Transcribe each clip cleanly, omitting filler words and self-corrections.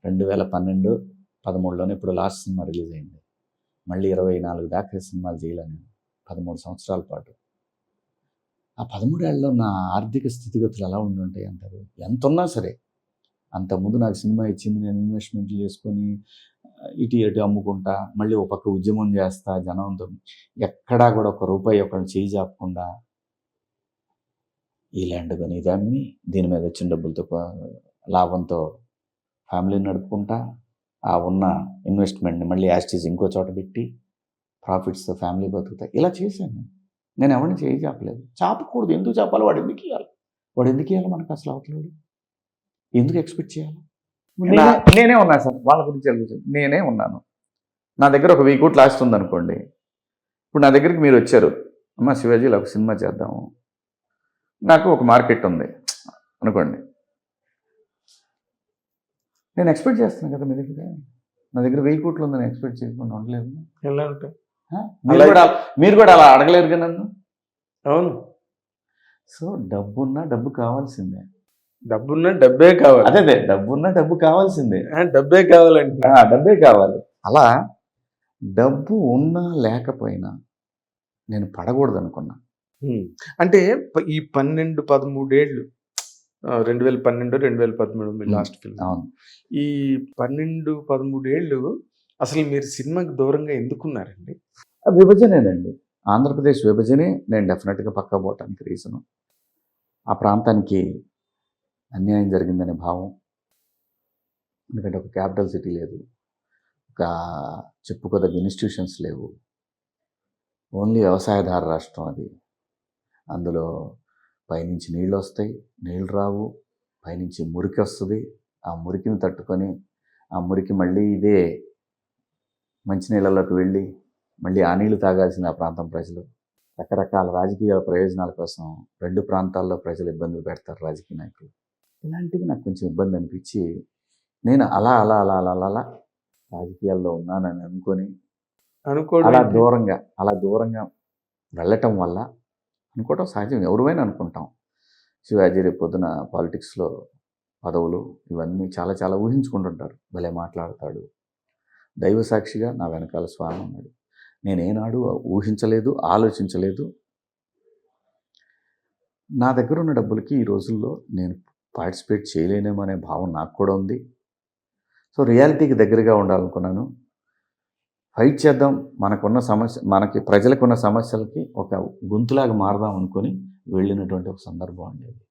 2012, 13లోనే ఇప్పుడు last cinema release అయింది. మళ్ళీ 24 దాకా సినిమాలు చేయలేను 13 సంవత్సరాల పాటు. ఆ 13 ఏళ్ళలో నా ఆర్థిక స్థితిగతులు ఎలా ఉండి ఉంటాయి అంటారు? ఎంత ఉన్నా సరే, అంతకుముందు నాకు సినిమా ఇచ్చింది, నేను ఇన్వెస్ట్మెంట్లు చేసుకొని ఇటు అటు అమ్ముకుంటా, మళ్ళీ ఒక పక్క ఉద్యమం చేస్తా, జనంతో ఎక్కడా కూడా ఒక రూపాయి ఒకరిని చేయి జాపకుండా ఈ ల్యాండ్ కొని దాన్ని దీని మీద వచ్చిన డబ్బులతో లాభంతో ఫ్యామిలీని నడుపుకుంటా, ఆ ఉన్న ఇన్వెస్ట్మెంట్ని మళ్ళీ యాస్టీస్ ఇంకో చోట పెట్టి ప్రాఫిట్స్తో ఫ్యామిలీ బతుకుతాయి. ఇలా చేశాను నేను ఎవరిని చేయి చాపలేదు. చాపకూడదు. ఎందుకు చాపాలి? వాడు ఎందుకు ఇవ్వాలి మనకు అసలు అవతలవాడు? ఎందుకు ఎక్స్పెక్ట్ చేయాలి? నేనే ఉన్నా సార్, వాళ్ళ గురించి అడుగుతుంది. నేనే ఉన్నాను. నా దగ్గర ఒక 1000 కోట్లు ఆస్తుంది అనుకోండి. ఇప్పుడు నా దగ్గరికి మీరు వచ్చారు, అమ్మ శివాజీ ఇలా ఒక సినిమా చేద్దాము, నాకు ఒక మార్కెట్ ఉంది అనుకోండి. నేను ఎక్స్పెక్ట్ చేస్తున్నాను కదా మీ దగ్గర. నా దగ్గర 1000 కోట్లు ఉందని ఎక్స్పెక్ట్ చేయకుండా ఉండలేదు. ఎలా ఉంటాయి? మీరు కూడా అలా అడగలేరు కదా నన్ను. అవును. సో డబ్బున్నా డబ్బు కావాల్సిందే. డబ్బున్నా డబ్బే కావాలి. అదే డబ్బున్నా డబ్బు కావాల్సిందే. డబ్బే కావాలంటే డబ్బే కావాలి. అలా డబ్బు ఉన్నా లేకపోయినా నేను పడకూడదు అనుకున్నా. అంటే ఈ 12-13 ఏళ్ళు 2012, 2013 లాస్ట్ ఫిల్మ్. అవును. ఈ 12-13 ఏళ్ళు అసలు మీరు సినిమాకి దూరంగా ఎందుకున్నారండి? విభజనేనండి. ఆంధ్రప్రదేశ్ విభజనే నేను డెఫినెట్గా పక్కా పోవటానికి రీజను. ఆ ప్రాంతానికి అన్యాయం జరిగిందనే భావం. ఎందుకంటే ఒక క్యాపిటల్ సిటీ లేదు, ఒక చెప్పుకోదగ్గ ఇన్స్టిట్యూషన్స్ లేవు, ఓన్లీ వ్యవసాయధార రాష్ట్రం అది. అందులో పైనుంచి నీళ్ళు వస్తాయి, నీళ్ళు రావు, పైనుంచి మురికి వస్తుంది, ఆ మురికిని తట్టుకొని ఆ మురికి మళ్ళీ ఇదే మంచినీళ్ళలోకి వెళ్ళి మళ్ళీ ఆ నీళ్లు తాగాల్సిన ఆ ప్రాంతం ప్రజలు. రకరకాల రాజకీయ ప్రయోజనాల కోసం 2 ప్రాంతాల్లో ప్రజలు ఇబ్బందులు పెడతారు రాజకీయ నాయకులు. ఇలాంటివి నాకు కొంచెం ఇబ్బంది అనిపించి నేను అలా అలా అలా అలా అలా రాజకీయాల్లో ఉన్నానని అనుకొని అలా దూరంగా వెళ్ళటం వల్ల, అనుకోవటం సహజం, ఎవరివైనా అనుకుంటాం. శివాజీ రేపు పొద్దున పాలిటిక్స్లో పదవులు ఇవన్నీ చాలా చాలా ఊహించుకుంటుంటారు. భలే మాట్లాడతాడు, దైవ సాక్షిగా నా వెనకాల స్వామి ఉన్నాడు. నేనేనాడు ఊహించలేదు, ఆలోచించలేదు. నా దగ్గర ఉన్న డబ్బులకి ఈ రోజుల్లో నేను పార్టిసిపేట్ చేయలేనేమో అనే భావం నాకు కూడా ఉంది. సో రియాలిటీకి దగ్గరగా ఉండాలనుకున్నాను. ఫైట్ చేద్దాం, మనకి ప్రజలకున్న సమస్యలకి ఒక గొంతులాగా మారదాం అనుకొని వెళ్ళినటువంటి ఒక సందర్భం ఉండేది.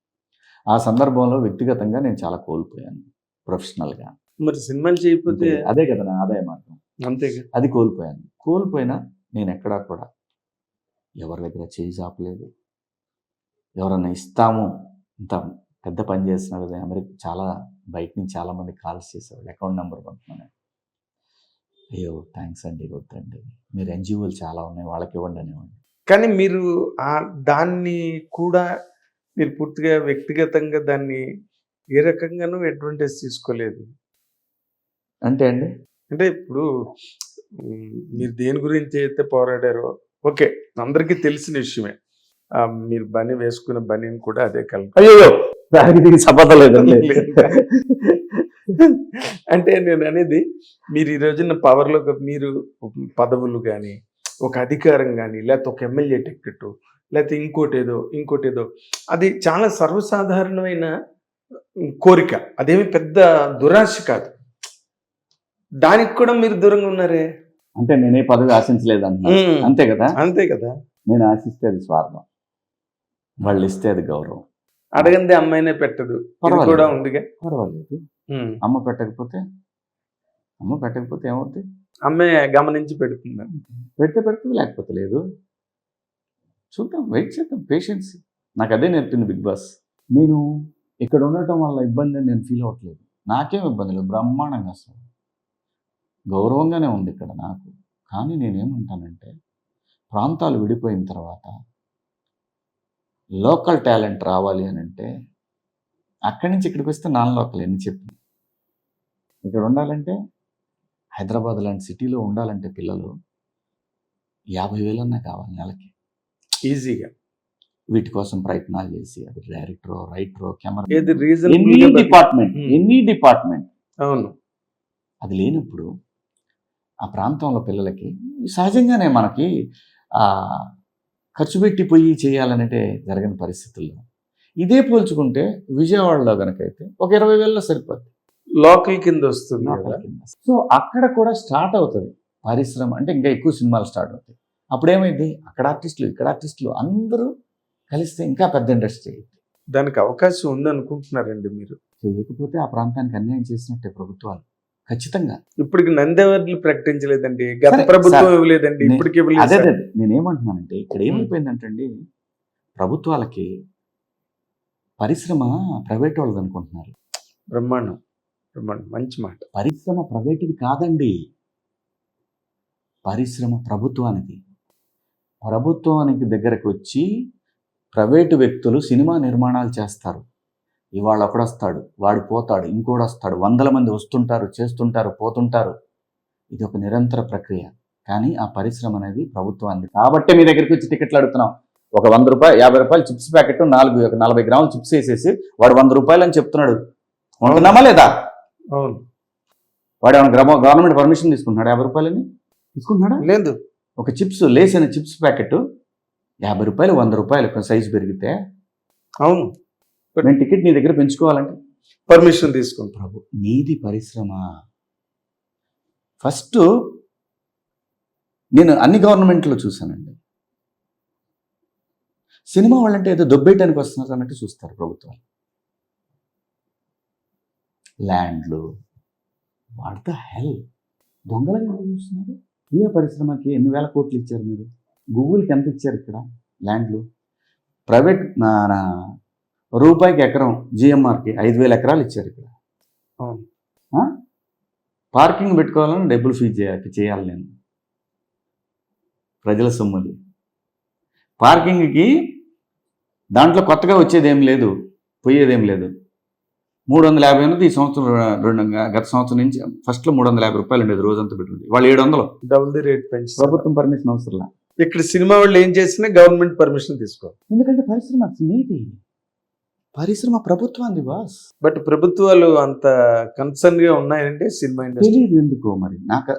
ఆ సందర్భంలో వ్యక్తిగతంగా నేను చాలా కోల్పోయాను, ప్రొఫెషనల్గా. మరి సినిమాలు చేయకపోతే అదే కదా నా ఆదాయ మార్గం. అంతేగా. అది కోల్పోయినా నేను ఎక్కడా కూడా ఎవరి దగ్గర చేయి చాపలేదు. ఎవరన్నా ఇస్తాము, ఇంత పెద్ద పని చేస్తున్నారు కదా, అమెరికా చాలా బయట నుంచి చాలామంది కాల్స్ చేసేవాళ్ళు, అకౌంట్ నెంబర్ పంపుతున్నాను. అయ్యో థ్యాంక్స్ అండి, వద్దండి, మీరు ఎన్జిఓలు చాలా ఉన్నాయి వాళ్ళకి ఇవ్వండి అనేవాడిని. కానీ మీరు దాన్ని కూడా మీరు పూర్తిగా వ్యక్తిగతంగా దాన్ని ఏ రకంగానూ అడ్వాంటేజ్ తీసుకోలేదు. అంటే ఇప్పుడు మీరు దేని గురించి అయితే పోరాడారో, ఓకే, అందరికీ తెలిసిన విషయమే. మీరు బని వేసుకున్న బనీని కూడా అదే కలర్. అయ్యో సంబంధం అంటే నేను అనేది, మీరు ఈ రోజున పవర్లో మీరు పదవులు కానీ, ఒక అధికారం కానీ, లేకపోతే ఒక ఎమ్మెల్యే టికెట్, లేకపోతే ఇంకోటేదో అది చాలా సర్వసాధారణమైన కోరిక. అదేమి పెద్ద దురాశ కాదు. దానికి కూడా మీరు దూరంగా ఉన్నారే. అంటే నేనే పదవి ఆశించలేదంట. అంతే కదా. నేను ఆశిస్తే అది స్వార్థం, వాళ్ళు ఇస్తే అది గౌరవం. అడగందే అమ్మాయినే పెట్టదు కూడా ఉందిగా. పర్వాలేదు, అమ్మ పెట్టకపోతే ఏమవుతుంది? అమ్మాయి గమనించి పెడుతుంది. పెడుతుంది, లేకపోతే లేదు. చూద్దాం, వెయిట్ చేద్దాం, పేషెన్స్. నాకు అదే నేర్పింది బిగ్ బాస్. నేను ఇక్కడ ఉండటం వల్ల ఇబ్బంది అని నేను ఫీల్ అవ్వట్లేదు. నాకేం ఇబ్బంది లేదు, బ్రహ్మాండంగా, అసలు గౌరవంగానే ఉంది ఇక్కడ నాకు. కానీ నేనేమంటానంటే, ప్రాంతాలు విడిపోయిన తర్వాత లోకల్ టాలెంట్ రావాలి అని అంటే అక్కడి నుంచి ఇక్కడికి వస్తే నాన్ లోకల్ ఎన్ని చెప్పి ఇక్కడ ఉండాలంటే, హైదరాబాద్ లాంటి సిటీలో ఉండాలంటే పిల్లలు 50,000 కావాలి నెలకి ఈజీగా. వీటి కోసం ప్రయత్నాలు చేసి, అది డైరెక్టరో, రైటరో, కెమెరా, ఎనీ డిపార్ట్మెంట్. అవును, అది లేనప్పుడు ఆ ప్రాంతంలో పిల్లలకి సహజంగానే మనకి ఖర్చు పెట్టి పోయి చేయాలనంటే జరగని పరిస్థితుల్లో ఇదే పోల్చుకుంటే విజయవాడలో కనుకైతే ఒక 20,000లో సరిపోద్ది. లోకల్ కింద వస్తుంది కదా. సో అక్కడ కూడా స్టార్ట్ అవుతుంది పరిశ్రమ, అంటే ఇంకా ఎక్కువ సినిమాలు స్టార్ట్ అవుతాయి. అప్పుడేమైంది, అక్కడ ఆర్టిస్టులు ఇక్కడ ఆర్టిస్టులు అందరూ కలిస్తే ఇంకా పెద్ద ఇండస్ట్రీ అయింది. దానికి అవకాశం ఉందనుకుంటున్నారండి మీరు? చేయకపోతే ఆ ప్రాంతానికి అన్యాయం చేసినట్టే ప్రభుత్వాలు ఖచ్చితంగా. ఇప్పటికి నంది ప్రకటించలేదండి, గత సరే, ప్రభుత్వం సార్, ఇవ్వలేదండి, ఇప్పటికి అదే ఇవ్వలేదు. అదే నేనేమంటున్నానంటే ఇక్కడ ఏమైపోయిందంటే అండి, ప్రభుత్వాలకి పరిశ్రమ ప్రైవేట్ వాళ్ళది అనుకుంటున్నారు. బ్రహ్మాండం బ్రహ్మాండం, మంచి మాట. పరిశ్రమ ప్రైవేట్ది కాదండి, పరిశ్రమ ప్రభుత్వానికి. ప్రభుత్వానికి దగ్గరకు వచ్చి ప్రైవేటు వ్యక్తులు సినిమా నిర్మాణాలు చేస్తారు. ఇవాళ ఒకడు వస్తాడు, వాడు పోతాడు, ఇంకోడు వస్తాడు, 100 మంది వస్తుంటారు, చేస్తుంటారు, పోతుంటారు. ఇది ఒక నిరంతర ప్రక్రియ. కానీ ఆ పరిశ్రమ అనేది ప్రభుత్వానికి. కాబట్టి మీ దగ్గరికి వచ్చి టికెట్లు అడుగుతున్నాం. ఒక 100 రూపాయలు 50 రూపాయలు చిప్స్ ప్యాకెట్ 40 గ్రాములు చిప్స్ వేసేసి వాడు 100 రూపాయలు అని చెప్తున్నాడు. ఉంటున్నామా లేదా? అవును. వాడు ఏమైనా గవర్నమెంట్ పర్మిషన్ తీసుకుంటున్నాడు? 50 రూపాయలని తీసుకుంటున్నాడా? లేదు. ఒక చిప్స్ లేసిన చిప్స్ ప్యాకెట్ 50 రూపాయలు 100 రూపాయలు సైజు పెరిగితే, అవును, నేను టికెట్ నీ దగ్గర పెంచుకోవాలంటే పర్మిషన్ తీసుకుంటాం. నీది పరిశ్రమ. ఫస్ట్ నేను అన్ని గవర్నమెంట్లో చూశానండి, సినిమా వాళ్ళంటే ఏదో దొబ్బేయటానికి వస్తున్నారు అన్నట్టు చూస్తారు ప్రభుత్వాలు. ల్యాండ్లు వాట్ ద హెల్, దొంగలుగా చూస్తున్నారు. ఏ పరిశ్రమకి ఎన్ని వేల కోట్లు ఇచ్చారు మీరు? గూగుల్కి ఎంత ఇచ్చారు ఇక్కడ ల్యాండ్లు? ప్రైవేట్ రూపాయికి ఎకరం జిఎంఆర్కి 5,000 ఎకరాలు ఇచ్చారు ఇక్కడ. పార్కింగ్ పెట్టుకోవాలని డబ్బులు ఫీజు చేయాలి నేను, ప్రజల సొమ్ముది. పార్కింగ్కి దాంట్లో కొత్తగా వచ్చేదేం లేదు, పోయేదేం లేదు. 350 ఉన్నది ఈ సంవత్సరం, గత సంవత్సరం నుంచి ఫస్ట్లో 350 రూపాయలు ఉండేది రోజంతా పెట్టుకుంది, వాళ్ళు 700. డబుల్ ది రేట్ పెంచి ప్రభుత్వం పర్మిషన్ అవసరం. ఇక్కడ సినిమా వాళ్ళు ఏం చేసినా గవర్నమెంట్ పర్మిషన్ తీసుకోవాలి. ఎందుకంటే పరిశ్రమ నీది, పరిశ్రమ ప్రభుత్వాన్ని బాస్. బట్ ప్రభుత్వాలు అంత కన్సర్న్ గా ఉన్నాయంటే సినిమా ఇండస్ట్రీ తెలియదు ఎందుకో మరి నాకు.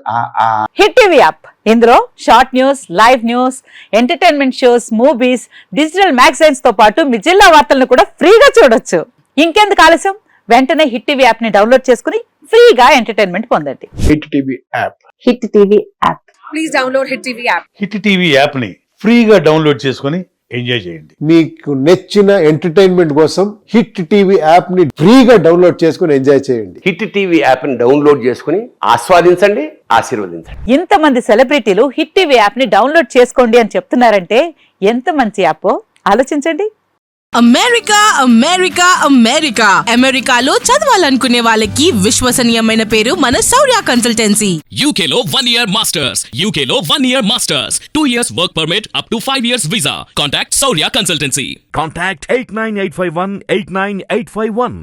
హిట్ టీవీ యాప్, ఇందులో short news, live news, entertainment shows, movies, digital magazines తో పాటు మీ జిల్లా వార్తలను కూడా ఫ్రీగా చూడొచ్చు. ఇంకెందుకు ఆలస్యం, వెంటనే హిట్ టీవీ యాప్ ని డౌన్లోడ్ చేసుకుని ఫ్రీగా ఎంటర్టైన్మెంట్ పొందండి. Hit TV app. Hit TV app. Please download hit TV app. Hit TV app ని ఫ్రీగా డౌన్లోడ్ చేసుకొని ఎంజాయ్ చేయండి. మీకు నచ్చిన ఎంటర్టైన్మెంట్ కోసం హిట్ టీవీ యాప్ ని ఫ్రీగా డౌన్లోడ్ చేసుకుని ఎంజాయ్ చేయండి. హిట్ టీవీ యాప్ ని డౌన్లోడ్ చేసుకుని ఆస్వాదించండి, ఆశీర్వదించండి. ఇంతమంది సెలబ్రిటీలు హిట్ టీవీ యాప్ ని డౌన్లోడ్ చేసుకోండి అని చెప్తున్నారంటే ఎంత మంచి యాప్ ఆలోచించండి. అమెరికా అమెరికా అమెరికా అమెరికాలో చదవాలనుకునే వాళ్ళకి విశ్వసనీయమైన పేరు మన శౌర్య కన్సల్టెన్సీ. UK లో 1 year masters, UK లో 1 year masters, 2 years work permit up to 5 years visa. Contact Saurya Consultancy. Contact 89851 89851.